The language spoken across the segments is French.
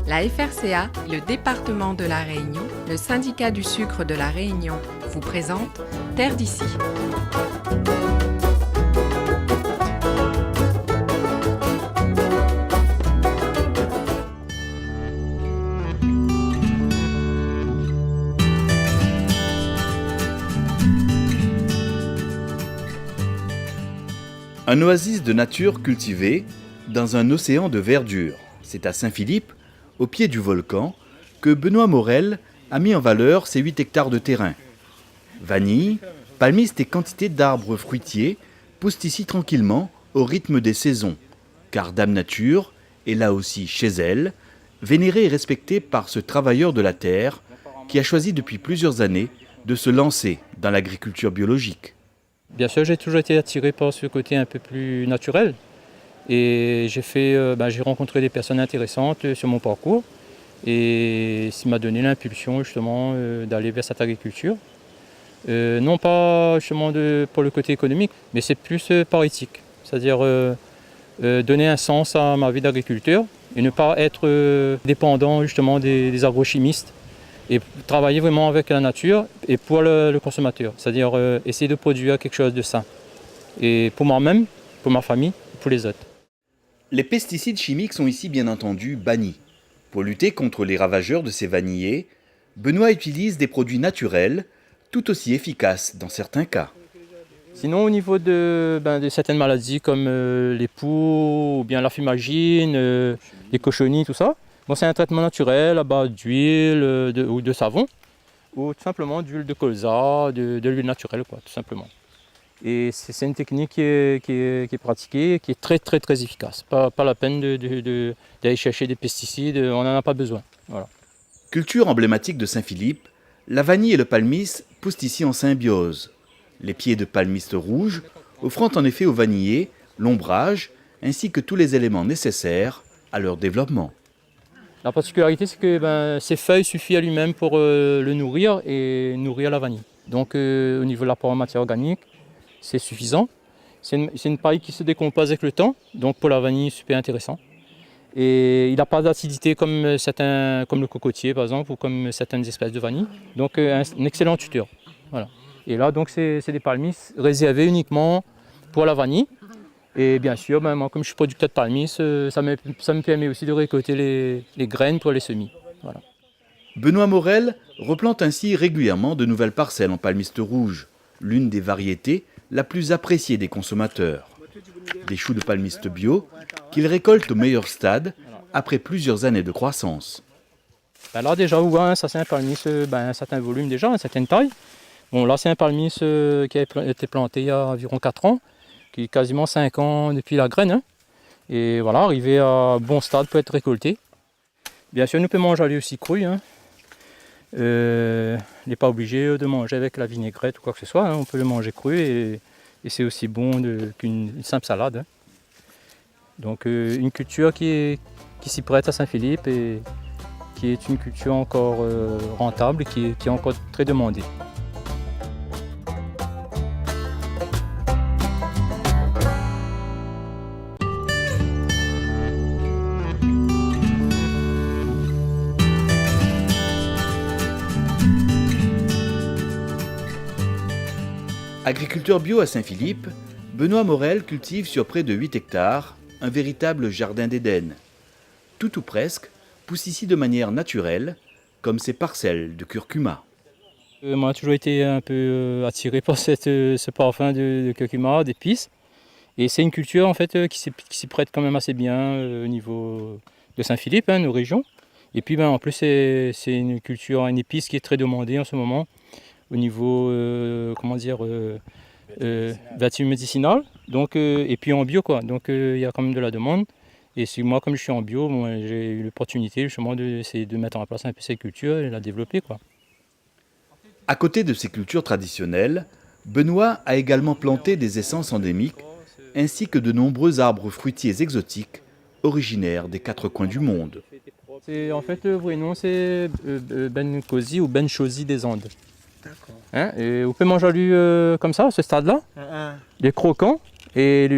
La FRCA, le département de la Réunion, le syndicat du sucre de la Réunion vous présente Terre d'ici. Un oasis de nature cultivée dans un océan de verdure. C'est à Saint-Philippe, au pied du volcan, que Benoît Morel a mis en valeur ses 8 hectares de terrain. Vanille, palmistes et quantité d'arbres fruitiers poussent ici tranquillement au rythme des saisons, car Dame Nature est là aussi chez elle, vénérée et respectée par ce travailleur de la terre qui a choisi depuis plusieurs années de se lancer dans l'agriculture biologique. Bien sûr, j'ai toujours été attiré par ce côté un peu plus naturel. Et j'ai rencontré des personnes intéressantes sur mon parcours. Et ça m'a donné l'impulsion justement d'aller vers cette agriculture. Non pas justement pour le côté économique, mais c'est plus par éthique. C'est-à-dire donner un sens à ma vie d'agriculteur et ne pas être dépendant justement des agrochimistes. Et travailler vraiment avec la nature et pour le consommateur. C'est-à-dire essayer de produire quelque chose de sain. Et pour moi-même, pour ma famille, pour les autres. Les pesticides chimiques sont ici bien entendu bannis. Pour lutter contre les ravageurs de ces vanillés, Benoît utilise des produits naturels, tout aussi efficaces dans certains cas. Sinon, au niveau de certaines maladies comme les poux, ou bien la fumagine, les cochonnies, tout ça, c'est un traitement naturel à base d'huile ou de savon, ou tout simplement d'huile de colza, de l'huile naturelle, tout simplement. Et c'est une technique qui est pratiquée, qui est très très très efficace. Pas la peine d'aller chercher des pesticides, on n'en a pas besoin. Voilà. Culture emblématique de Saint-Philippe, la vanille et le palmiste poussent ici en symbiose. Les pieds de palmiste rouge offrant en effet aux vanillés l'ombrage ainsi que tous les éléments nécessaires à leur développement. La particularité, c'est que ces feuilles suffisent à lui-même pour le nourrir et nourrir la vanille. Donc au niveau de l'apport en matière organique, c'est suffisant. C'est une paille qui se décompose avec le temps, donc pour la vanille, super intéressant. Et il n'a pas d'acidité comme le cocotier par exemple, ou comme certaines espèces de vanille. Donc un excellent tuteur. Voilà. Et là, donc, c'est des palmistes réservés uniquement pour la vanille. Et bien sûr, moi, comme je suis producteur de palmistes, ça me permet aussi de récolter les graines pour les semis. Voilà. Benoît Morel replante ainsi régulièrement de nouvelles parcelles en palmiste rouge, l'une des variétés la plus appréciée des consommateurs. Des choux de palmiste bio qu'il récolte au meilleur stade après plusieurs années de croissance. Là déjà, ça c'est un palmiste, un certain volume déjà, une certaine taille. Bon, là c'est un palmiste qui a été planté il y a environ 4 ans, qui est quasiment 5 ans depuis la graine. Et voilà, arrivé à bon stade pour être récolté. Bien sûr, nous pouvons manger lui aussi cru. Il n'est pas obligé de manger avec la vinaigrette ou quoi que ce soit. On peut le manger cru et c'est aussi bon qu'une simple salade. Donc une culture qui s'y prête à Saint-Philippe et qui est une culture encore rentable, qui est encore très demandée. Agriculteur bio à Saint-Philippe, Benoît Morel cultive sur près de 8 hectares un véritable jardin d'Éden. Tout ou presque pousse ici de manière naturelle, comme ces parcelles de curcuma. Moi, j'ai toujours été un peu attiré par ce parfum de curcuma, d'épices. Et c'est une culture en fait, qui s'y prête quand même assez bien au niveau de Saint-Philippe, nos régions. Et puis en plus, c'est une culture, une épice qui est très demandée en ce moment au niveau vertu médicinal, donc et puis en bio quoi. Donc il y a quand même de la demande. Et moi, comme je suis en bio, j'ai eu l'opportunité justement d'essayer de mettre en place un peu ces cultures et de la développer quoi. À côté de ces cultures traditionnelles, Benoît a également planté des essences endémiques ainsi que de nombreux arbres fruitiers exotiques originaires des 4 coins du monde. En fait, le vrai nom c'est Benkosi ou Benchosi des Andes. Et on peut manger lui comme ça, à ce stade-là. Il est croquant et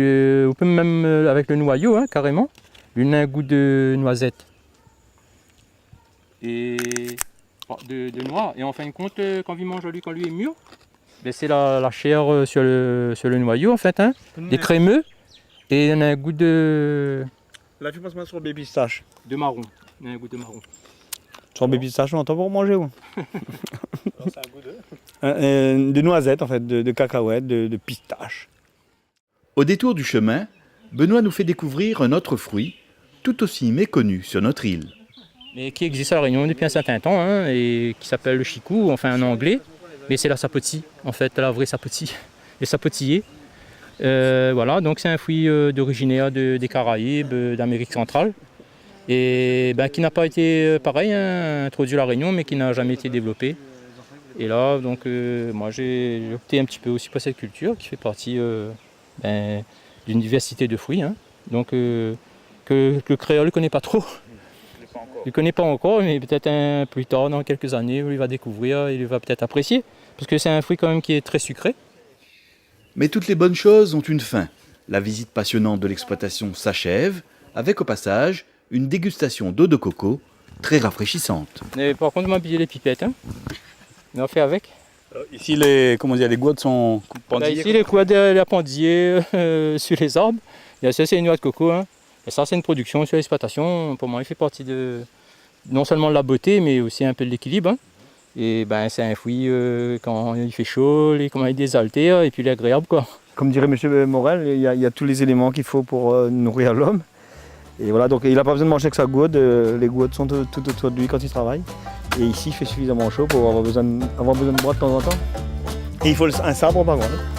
on peut même avec le noyau carrément, lui donner un goût de noisette. et de noix. Et en fin de compte, quand il mange lui, quand lui est mûr, ben c'est la chair sur le noyau en fait, hein, des crémeux, et on a un goût de Là, tu penses pas sur le baby pistache. marron. On a un goût de marron. Sur le baby pistache, on entend pour manger ou C'est un goût de... de noisettes, en fait, de cacahuètes, de pistaches. Au détour du chemin, Benoît nous fait découvrir un autre fruit, tout aussi méconnu sur notre île. Mais qui existe à La Réunion depuis un certain temps, hein, et qui s'appelle le chicou, enfin en anglais, mais c'est la sapoti, en fait, la vraie sapoti, les sapotillés. Voilà, donc c'est un fruit d'originaire des Caraïbes, d'Amérique centrale, et ben, qui n'a pas été pareil, hein, introduit à La Réunion, mais qui n'a jamais été développé. Et là, donc, moi j'ai opté un petit peu aussi pour cette culture qui fait partie d'une diversité de fruits, hein, donc que le créole ne connaît pas trop. Il ne connaît pas encore, mais peut-être plus tard, dans quelques années, il va découvrir, il va peut-être apprécier, parce que c'est un fruit quand même qui est très sucré. Mais toutes les bonnes choses ont une fin. La visite passionnante de l'exploitation s'achève, avec au passage une dégustation d'eau de coco très rafraîchissante. Mais par contre, on m'a pillé les pipettes, hein. On a fait avec. Ici, les gouttes sont pendillées. Ici, les couades pendillés sur les arbres. Et ça, c'est une noix de coco, hein. Et ça, c'est une production sur l'exploitation. Pour moi, il fait partie non seulement de la beauté, mais aussi un peu de l'équilibre, hein. Et ben, c'est un fruit quand il fait chaud, quand il désaltère, et puis il est agréable, quoi. Comme dirait M. Morel, il y a tous les éléments qu'il faut pour nourrir l'homme. Et voilà, donc il n'a pas besoin de manger que sa goude. Les goudes sont tout autour de lui quand il travaille. Et ici, il fait suffisamment chaud pour avoir besoin de boire de temps en temps. Et il faut un sabre par contre.